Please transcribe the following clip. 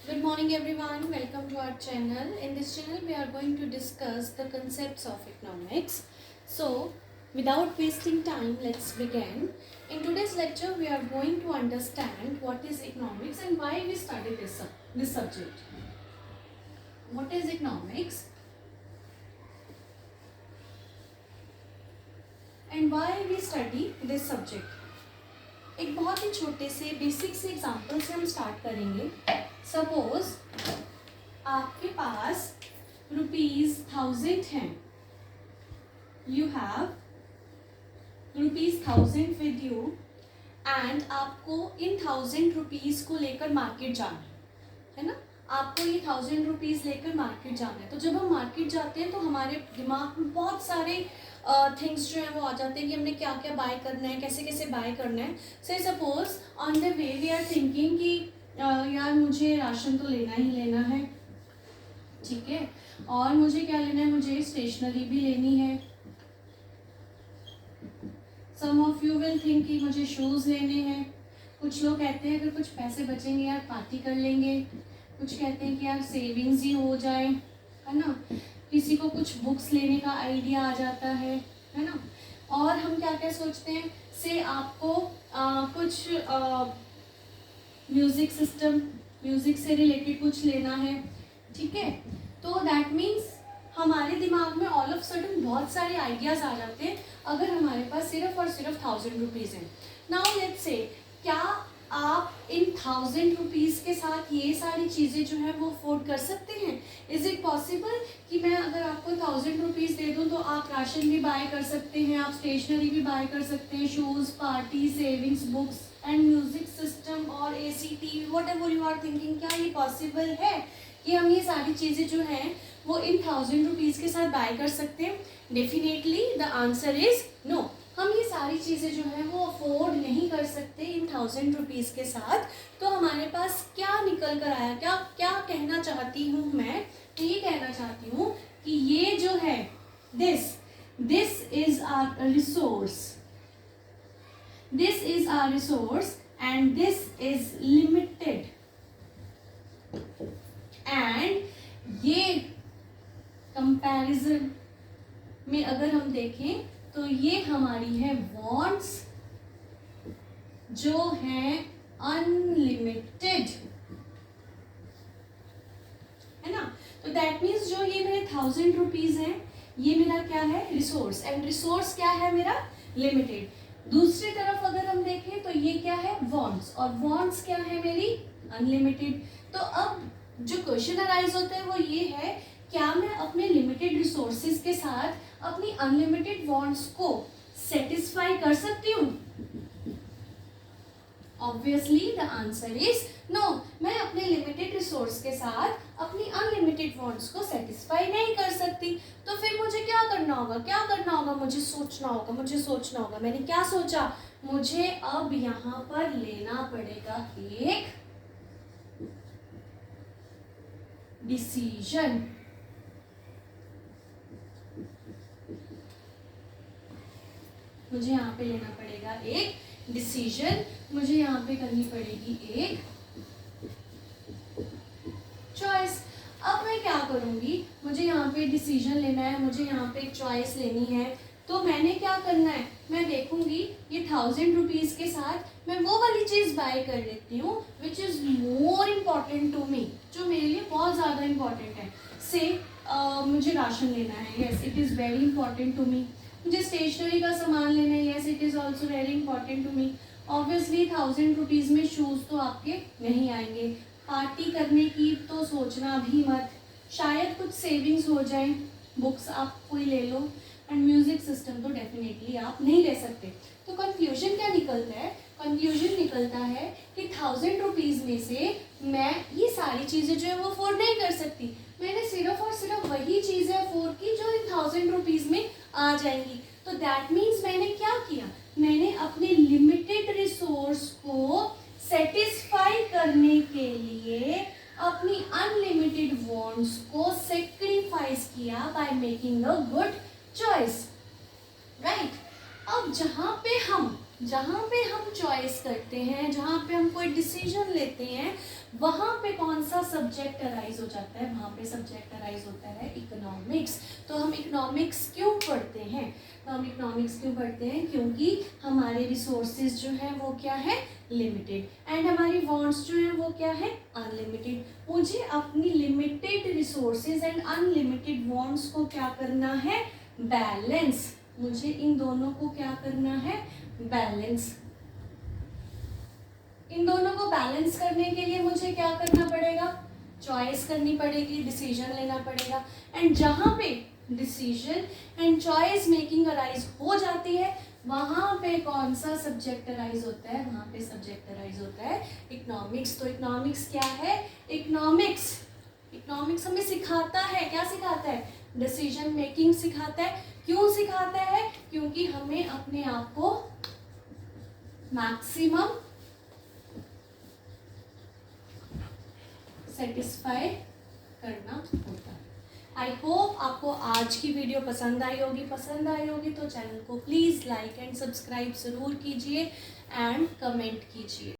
Good morning everyone, welcome to our channel. In this channel we are going to discuss the concepts of economics. So without wasting time, let's begin. In today's lecture we are going to understand what is economics and why we study this subject. What is economics and why we study this subject? एक बहुत ही छोटे से basic से example से हम start करेंगे. Suppose आपके पास ₹1000 हैं. You have ₹1000 with you and आपको इन ₹1000 को लेकर मार्केट जाना है ना. आपको ये ₹1000 लेकर मार्केट जाना है. तो जब हम मार्केट जाते हैं तो हमारे दिमाग में बहुत सारे थिंग्स जो है वो आ जाते हैं कि हमने क्या क्या बाय करना है, कैसे कैसे बाय करना है. Say suppose on the way we are thinking कि यार मुझे राशन तो लेना ही लेना है, ठीक है, और मुझे क्या लेना है, मुझे स्टेशनरी भी लेनी है. सम ऑफ यू विल थिंक कि मुझे शूज़ लेने हैं. कुछ लोग कहते हैं अगर कुछ पैसे बचेंगे यार पार्टी कर लेंगे. कुछ कहते हैं कि यार सेविंग्स ही हो जाए, है ना. किसी को कुछ बुक्स लेने का आइडिया आ जाता है ना. और हम क्या क्या सोचते हैं, से आपको कुछ म्यूज़िक सिस्टम, म्यूज़िक से रिलेटेड कुछ लेना है, ठीक है. तो दैट मीन्स हमारे दिमाग में ऑल ऑफ सडन बहुत सारे आइडियाज़ आ जाते हैं अगर हमारे पास सिर्फ और सिर्फ ₹1000 हैं. नाउ लेट्स से क्या आप इन ₹1000 के साथ ये सारी चीज़ें जो है वो अफोर्ड कर सकते हैं. इज़ इट पॉसिबल कि मैं अगर आपको ₹1000 दे दूँ तो आप राशन भी बाय कर सकते हैं, आप स्टेशनरी भी बाय कर सकते हैं, shoes, party, savings, books and music system और AC, TV, whatever you are thinking. क्या ये पॉसिबल है कि हम ये सारी चीज़ें जो हैं वो इन ₹1000 के साथ बाय कर सकते हैं? Definitely the answer is no. हम ये सारी चीज़ें जो हैं वो अफोर्ड नहीं कर सकते इन ₹1000 के साथ. तो हमारे पास क्या निकल कर आया, क्या क्या कहना चाहती हूँ मैं, ये कहना चाहती हूँ कि ये जो है this is our resource, this is our resource and this is limited. And ये कंपैरिजन में अगर हम देखें तो ये हमारी है वॉन्ट्स जो है अनलिमिटेड, है ना. तो दैट मीन्स जो ये मेरे ₹1000 हैं ये मेरा क्या है, रिसोर्स, एंड रिसोर्स क्या है मेरा, लिमिटेड. दूसरी तरफ अगर हम देखें तो ये क्या है, वॉन्ट्स, और वॉन्ट्स क्या है मेरी, अनलिमिटेड. तो अब जो क्वेश्चन अराइज होता है वो ये है, क्या मैं अपने लिमिटेड रिसोर्सेज के साथ अपनी अनलिमिटेड वांट्स को सेटिस्फाई कर सकती हूँ? Obviously the answer is no. मैं अपने लिमिटेड रिसोर्स के साथ अपनी अनलिमिटेड वांट्स को सेटिस्फाई नहीं कर सकती. तो फिर मुझे क्या करना होगा, क्या करना होगा, मुझे सोचना होगा, मुझे सोचना होगा. मैंने क्या सोचा, मुझे अब यहाँ पर लेना पड़ेगा एक डिसीजन. मुझे यहाँ पे लेना पड़ेगा एक डिसीजन, मुझे यहाँ पे करनी पड़ेगी एक चॉइस. अब मैं क्या करूँगी, मुझे यहाँ पे डिसीजन लेना है, मुझे यहाँ पे एक चॉइस लेनी है. तो मैंने क्या करना है, मैं देखूंगी ये ₹1000 के साथ मैं वो वाली चीज़ बाय कर लेती हूँ which is more important to me, जो मेरे लिए बहुत ज़्यादा इम्पॉर्टेंट है. से मुझे राशन लेना है, yes it is very important to me. मुझे स्टेशनरी का सामान लेना है, yes it is also very important to me. Obviously ₹1000 में शूज़ तो आपके नहीं आएंगे. पार्टी करने की तो सोचना भी मत, शायद कुछ सेविंग्स हो जाए, बुक्स आप कोई ले लो, एंड म्यूज़िक सिस्टम तो डेफिनेटली आप नहीं ले सकते. तो कंक्लूजन क्या निकलता है, कंक्लूजन निकलता है कि ₹1000 में से मैं ये सारी चीज़ें जो है वो अफोर्ड नहीं कर सकती. मैंने सिर्फ और सिर्फ वही चीज़ें अफोर्ड की जो इन ₹1000 में आ जाएंगी. तो दैट मीन्स मैंने क्या किया, मैंने अपने लिमिटेड रिसोर्स को सेटिस्फाई करने के लिए अपनी अनलिमिटेड वांट्स को सेक्रीफाइस किया by making a good choice, right. अब जहाँ पे हम जहाँ पे हम चॉइस करते हैं, जहाँ पे हम कोई डिसीजन लेते हैं, वहाँ पे कौन सा सब्जेक्ट अराइज हो जाता है? वहाँ पे सब्जेक्ट अराइज होता है इकोनॉमिक्स। तो हम इकोनॉमिक्स क्यों पढ़ते हैं? तो हम इकोनॉमिक्स क्यों पढ़ते हैं? क्योंकि हमारे रिसोर्सेज जो हैं वो क्या है? लिमिटेड, एंड हमारी वांट्स जो हैं वो क्या है? अनलिमिटेड। मुझे अपनी limited resources and unlimited wants को क्या करना है? बैलेंस। मुझे इन दोनों को क्या करना है? बैलेंस। इन दोनों को बैलेंस करने के लिए मुझे क्या करना पड़ेगा? चॉइस करनी पड़ेगी, डिसीजन लेना पड़ेगा। एंड जहाँ पे decision and choice making arise हो जाती है, वहाँ पे कौन सा सब्जेक्ट अराइज होता है? वहाँ पे सब्जेक्ट अराइज होता है इकोनॉमिक्स। तो इकोनॉमिक्स क्या है? इकोनॉमिक्स हमें सिखाता है, क्या सिखाता है? डिसीजन मेकिंग सिखाता है। क्यों सिखाता है? क्योंकि हमें अपने आप को मैक्सिमम सेटिस्फाई करना होता है। आई होप आपको आज की वीडियो पसंद आई होगी तो चैनल को प्लीज़ लाइक एंड सब्सक्राइब ज़रूर कीजिए एंड कमेंट कीजिए।